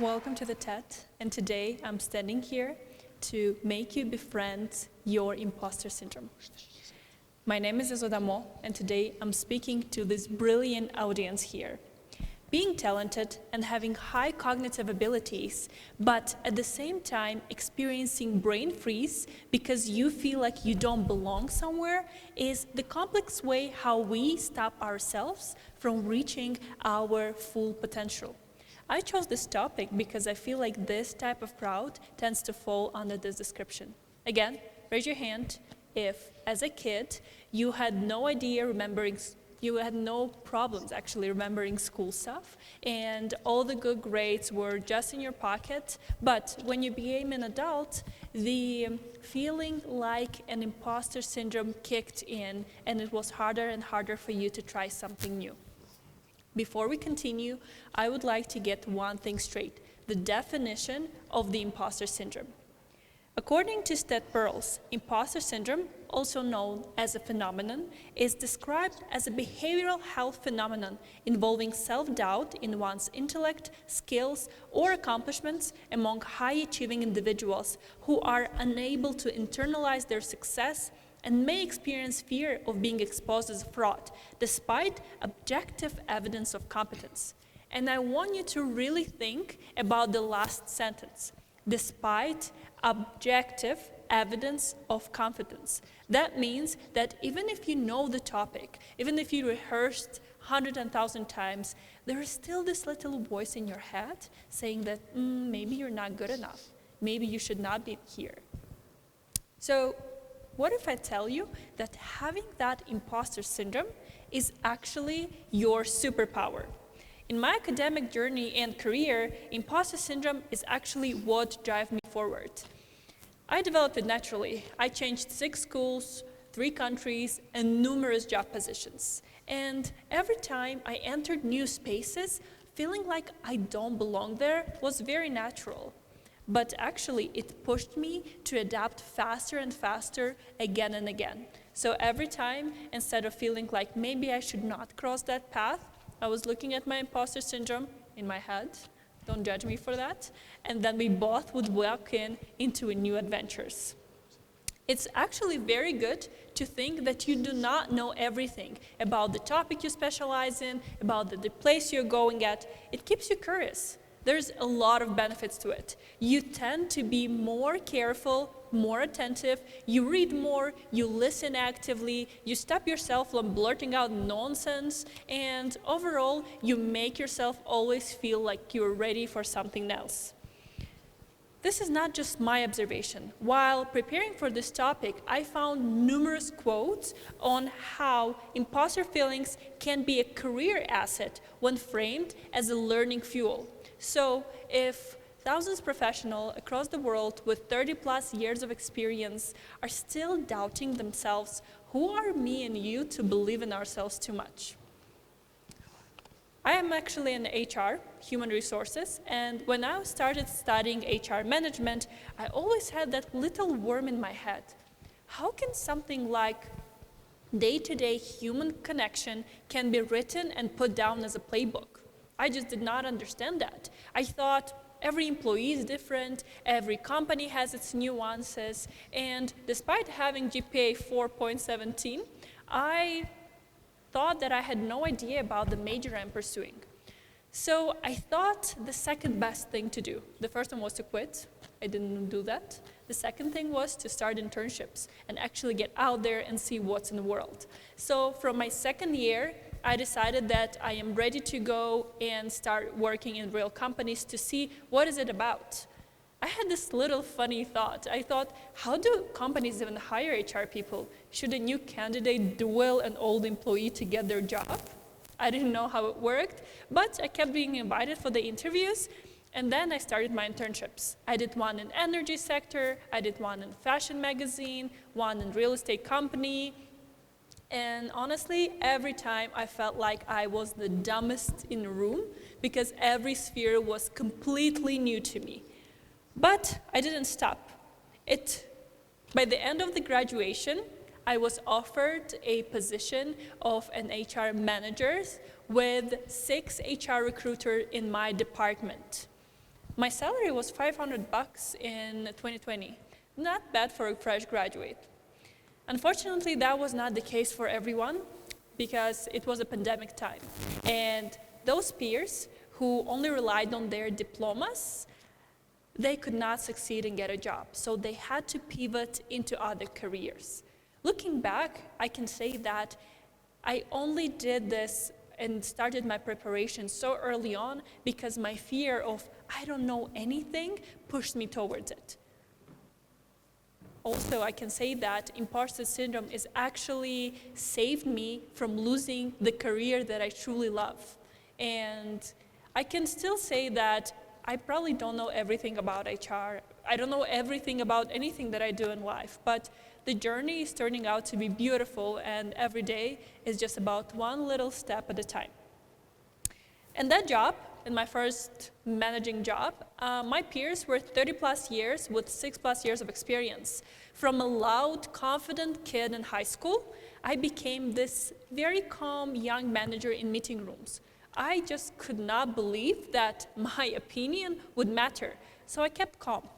Welcome to the TED, and today I'm standing here to make you befriend your imposter syndrome. My name is Ozodamo, and today I'm speaking to this brilliant audience here. Being talented and having high cognitive abilities, but at the same time experiencing brain freeze because you feel like you don't belong somewhere is the complex way how we stop ourselves from reaching our full potential. I chose this topic because I feel like this type of crowd tends to fall under this description. Again, raise your hand if, as a kid, you had no problems actually remembering school stuff, and all the good grades were just in your pocket, but when you became an adult, the feeling like an imposter syndrome kicked in, and it was harder and harder for you to try something new. Before we continue, I would like to get one thing straight: the definition of the imposter syndrome. According to Perls, imposter syndrome, also known as a phenomenon, is described as a behavioral health phenomenon involving self-doubt in one's intellect, skills, or accomplishments among high-achieving individuals who are unable to internalize their success and may experience fear of being exposed as a fraud, despite objective evidence of competence. And I want you to really think about the last sentence: despite objective evidence of competence. That means that even if you know the topic, even if you rehearsed 100,000 times, there is still this little voice in your head saying that maybe you're not good enough, maybe you should not be here. So what if I tell you that having that imposter syndrome is actually your superpower? In my academic journey and career, imposter syndrome is actually what drives me forward. I developed it naturally. I changed 6 schools, 3 countries, and numerous job positions. And every time I entered new spaces, feeling like I don't belong there was very natural. But actually, it pushed me to adapt faster and faster again and again. So every time, instead of feeling like maybe I should not cross that path, I was looking at my imposter syndrome in my head. Don't judge me for that. And then we both would walk into new adventures. It's actually very good to think that you do not know everything about the topic you specialize in, about the place you're going at. It keeps you curious. There's a lot of benefits to it. You tend to be more careful, more attentive, you read more, you listen actively, you stop yourself from blurting out nonsense, and overall, you make yourself always feel like you're ready for something else. This is not just my observation. While preparing for this topic, I found numerous quotes on how imposter feelings can be a career asset when framed as a learning fuel. So if thousands of professionals across the world with 30+ years of experience are still doubting themselves, who are me and you to believe in ourselves too much? I am actually in HR, human resources, and when I started studying HR management, I always had that little worm in my head. How can something like day-to-day human connection can be written and put down as a playbook? I just did not understand that. I thought every employee is different, every company has its nuances, and despite having GPA 4.17, I thought that I had no idea about the major I'm pursuing. So I thought the second best thing to do. The first one was to quit. I didn't do that. The second thing was to start internships and actually get out there and see what's in the world. So from my second year, I decided that I am ready to go and start working in real companies to see what is it about. I had this little funny thought. I thought, how do companies even hire HR people? Should a new candidate duel an old employee to get their job? I didn't know how it worked, but I kept being invited for the interviews, and then I started my internships. I did one in energy sector, I did one in fashion magazine, one in real estate company, and honestly, every time I felt like I was the dumbest in the room because every sphere was completely new to me. But I didn't stop. By the end of the graduation, I was offered a position of an HR manager with 6 HR recruiters in my department. My salary was $500 in 2020. Not bad for a fresh graduate. Unfortunately, that was not the case for everyone because it was a pandemic time. And those peers who only relied on their diplomas, they could not succeed and get a job. So they had to pivot into other careers. Looking back, I can say that I only did this and started my preparation so early on because my fear of I don't know anything pushed me towards it. Also, I can say that imposter syndrome is actually saved me from losing the career that I truly love. And I can still say that I probably don't know everything about HR. I don't know everything about anything that I do in life, but the journey is turning out to be beautiful, and every day is just about one little step at a time. And that job, in my first managing job, my peers were 30 plus years with 6 plus years of experience. From a loud, confident kid in high school, I became this very calm young manager in meeting rooms. I just could not believe that my opinion would matter, so I kept calm.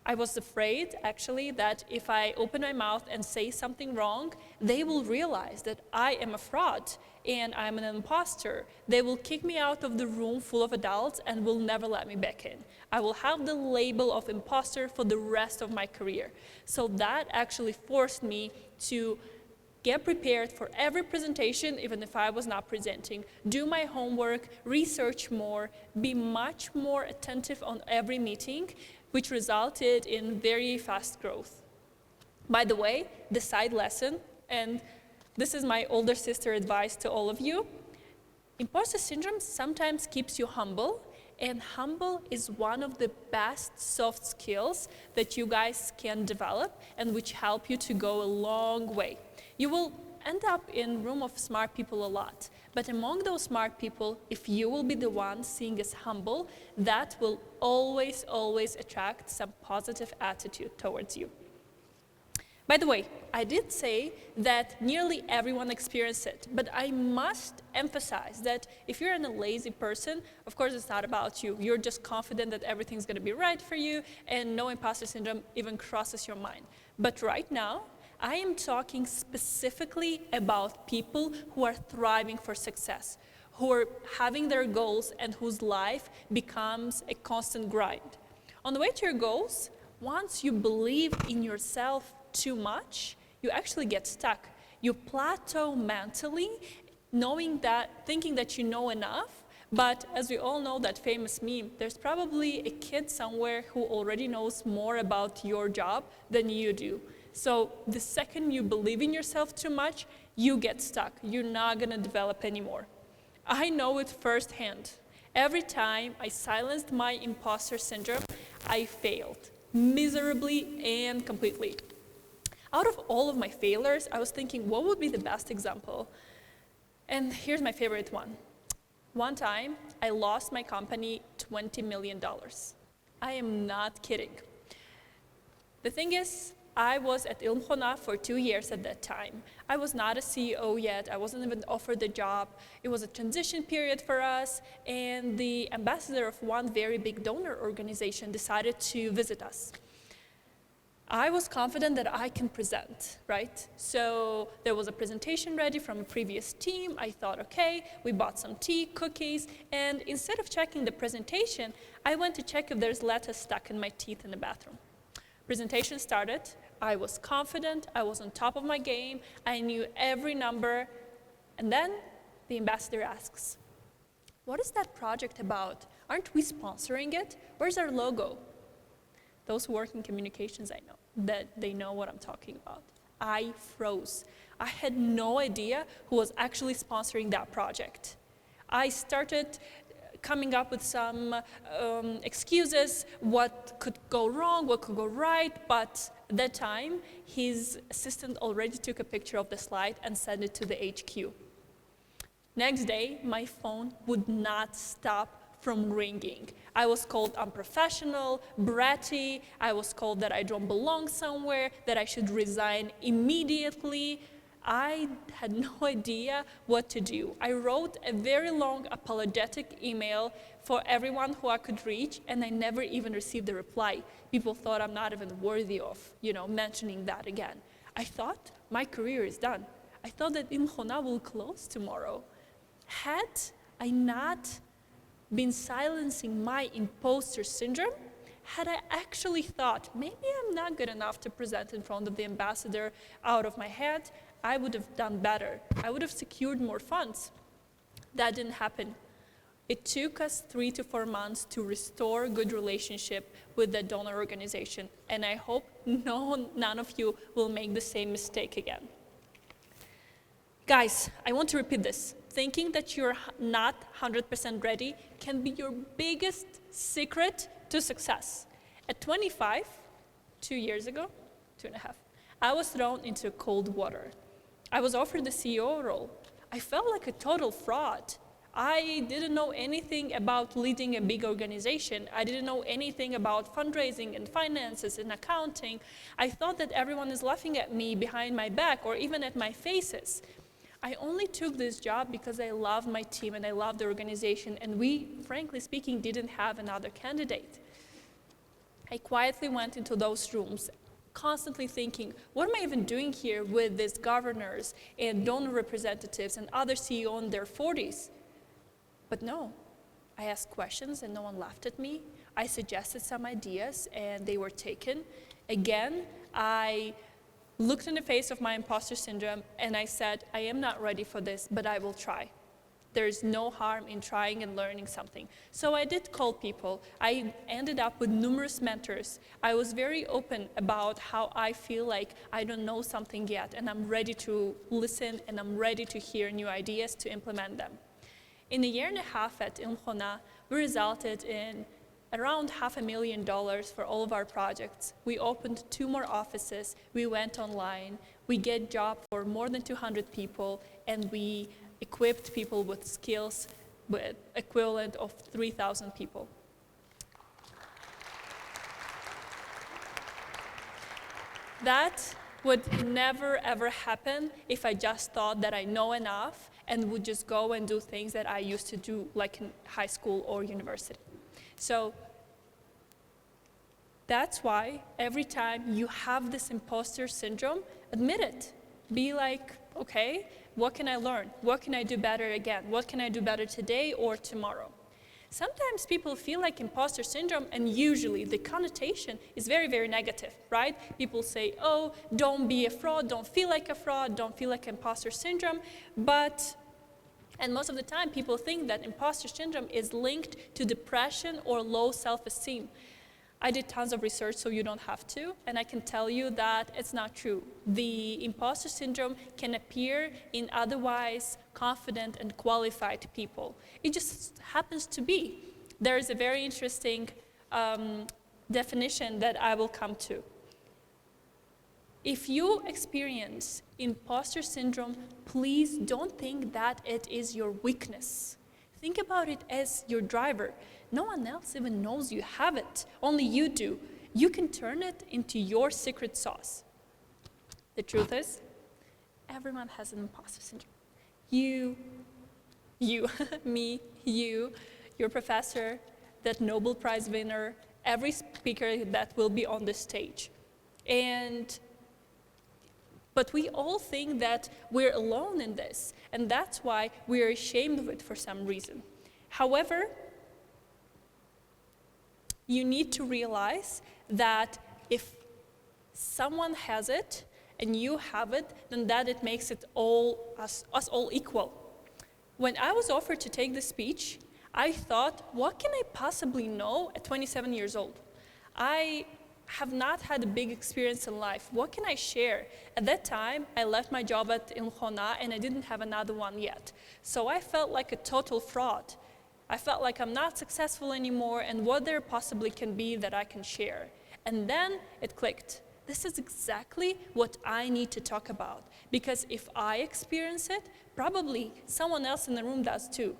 I was afraid, actually, that if I open my mouth and say something wrong, they will realize that I am a fraud and I'm an imposter. They will kick me out of the room full of adults and will never let me back in. I will have the label of imposter for the rest of my career. So that actually forced me to get prepared for every presentation, even if I was not presenting, do my homework, research more, be much more attentive on every meeting, which resulted in very fast growth. By the way, the side lesson, and this is my older sister advice to all of you, imposter syndrome sometimes keeps you humble, and humble is one of the best soft skills that you guys can develop and which help you to go a long way. You will end up in a room of smart people a lot, but among those smart people, if you will be the one seen as humble, that will always, always attract some positive attitude towards you. By the way, I did say that nearly everyone experiences it, but I must emphasize that if you're a lazy person, of course it's not about you. You're just confident that everything's going to be right for you, and no imposter syndrome even crosses your mind. But right now, I am talking specifically about people who are thriving for success, who are having their goals and whose life becomes a constant grind. On the way to your goals, once you believe in yourself too much, you actually get stuck. You plateau mentally, thinking that you know enough, but as we all know that famous meme, there's probably a kid somewhere who already knows more about your job than you do. So the second you believe in yourself too much, you get stuck. You're not gonna develop anymore. I know it firsthand. Every time I silenced my imposter syndrome, I failed miserably and completely. Out of all of my failures, I was thinking, what would be the best example? And here's my favorite one. One time, I lost my company $20 million. I am not kidding. The thing is, I was at Ilmhona for 2 years at that time. I was not a CEO yet. I wasn't even offered the job. It was a transition period for us, and the ambassador of one very big donor organization decided to visit us. I was confident that I can present, right? So there was a presentation ready from a previous team. I thought, okay, we bought some tea, cookies, and instead of checking the presentation, I went to check if there's lettuce stuck in my teeth in the bathroom. Presentation started. I was confident, I was on top of my game, I knew every number, and then the ambassador asks, what is that project about? Aren't we sponsoring it? Where's our logo? Those who work in communications, I know that they know what I'm talking about. I froze. I had no idea who was actually sponsoring that project. I started coming up with some excuses, what could go wrong, what could go right, but at that time, his assistant already took a picture of the slide and sent it to the HQ. Next day, my phone would not stop from ringing. I was called unprofessional, bratty, I was called that I don't belong somewhere, that I should resign immediately. I had no idea what to do. I wrote a very long apologetic email for everyone who I could reach, and I never even received a reply. People thought I'm not even worthy of, mentioning that again. I thought my career is done. I thought that Ilmhona will close tomorrow. Had I not been silencing my imposter syndrome, had I actually thought, maybe I'm not good enough to present in front of the ambassador out of my head, I would have done better. I would have secured more funds. That didn't happen. It took us 3 to 4 months to restore a good relationship with the donor organization, and I hope none of you will make the same mistake again. Guys, I want to repeat this. Thinking that you're not 100% ready can be your biggest secret to success. At 25, 2 years ago, 2.5, I was thrown into cold water. I was offered the CEO role. I felt like a total fraud. I didn't know anything about leading a big organization. I didn't know anything about fundraising and finances and accounting. I thought that everyone is laughing at me behind my back or even at my faces. I only took this job because I love my team and I love the organization, and we, frankly speaking, didn't have another candidate. I quietly went into those rooms, constantly thinking, what am I even doing here with these governors and donor representatives and other CEOs in their 40s? But no, I asked questions and no one laughed at me. I suggested some ideas and they were taken. Again, I looked in the face of my imposter syndrome and I said, I am not ready for this, but I will try. There's no harm in trying and learning something. So I did call people. I ended up with numerous mentors. I was very open about how I feel like I don't know something yet, and I'm ready to listen and I'm ready to hear new ideas to implement them. In a year and a half at Ilmhona, we resulted in around $500,000 for all of our projects. We opened 2 more offices, we went online, we get jobs for more than 200 people, and we equipped people with skills with equivalent of 3,000 people. That would never ever happen if I just thought that I know enough and would just go and do things that I used to do like in high school or university. So that's why every time you have this imposter syndrome, admit it. Be like, okay, what can I learn? What can I do better again? What can I do better today or tomorrow? Sometimes people feel like imposter syndrome, and usually the connotation is very, very negative, right? People say, oh, don't be a fraud, don't feel like a fraud, don't feel like imposter syndrome, and most of the time people think that imposter syndrome is linked to depression or low self-esteem. I did tons of research, so you don't have to, and I can tell you that it's not true. The imposter syndrome can appear in otherwise confident and qualified people. It just happens to be. There is a very interesting definition that I will come to. If you experience imposter syndrome, please don't think that it is your weakness. Think about it as your driver. No one else even knows you have it. Only you do. You can turn it into your secret sauce. The truth is, everyone has an imposter syndrome. You, me, your professor, that Nobel Prize winner, every speaker that will be on the stage. But we all think that we're alone in this, and that's why we're ashamed of it for some reason. However, you need to realize that if someone has it and you have it, then that it makes it us all equal. When I was offered to take the speech, I thought, what can I possibly know at 27 years old? I have not had a big experience in life. What can I share? At that time, I left my job at Ilmhona and I didn't have another one yet. So I felt like a total fraud. I felt like I'm not successful anymore, and what there possibly can be that I can share. And then it clicked. This is exactly what I need to talk about, because if I experience it, probably someone else in the room does too.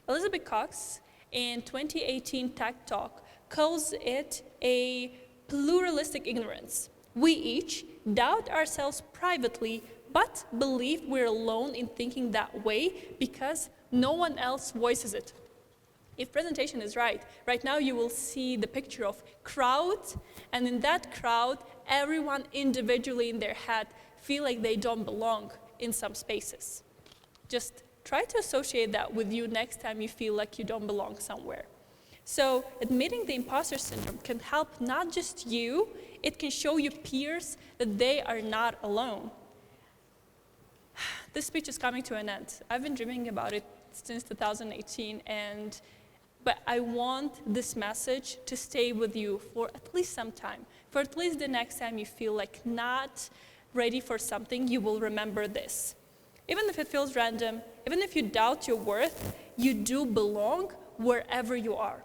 Elizabeth Cox in 2018 Tech Talk calls it a pluralistic ignorance. We each doubt ourselves privately but believe we're alone in thinking that way because no one else voices it. If presentation is right now you will see the picture of crowd, and in that crowd, everyone individually in their head feel like they don't belong in some spaces. Just try to associate that with you next time you feel like you don't belong somewhere. So admitting the imposter syndrome can help not just you, it can show your peers that they are not alone. This speech is coming to an end. I've been dreaming about it since 2018, but I want this message to stay with you for at least some time. For at least the next time you feel like not ready for something, you will remember this. Even if it feels random, even if you doubt your worth, you do belong wherever you are.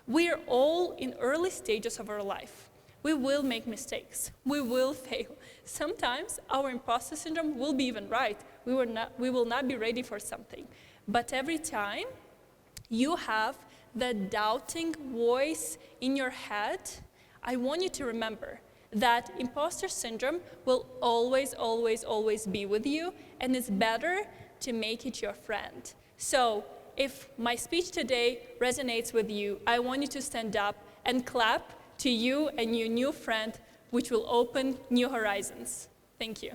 We are all in early stages of our life. We will make mistakes. We will fail. Sometimes our imposter syndrome will be even right. We will not be ready for something. But every time you have that doubting voice in your head, I want you to remember that imposter syndrome will always, always, always be with you, and it's better to make it your friend. So if my speech today resonates with you, I want you to stand up and clap to you and your new friend, which will open new horizons. Thank you.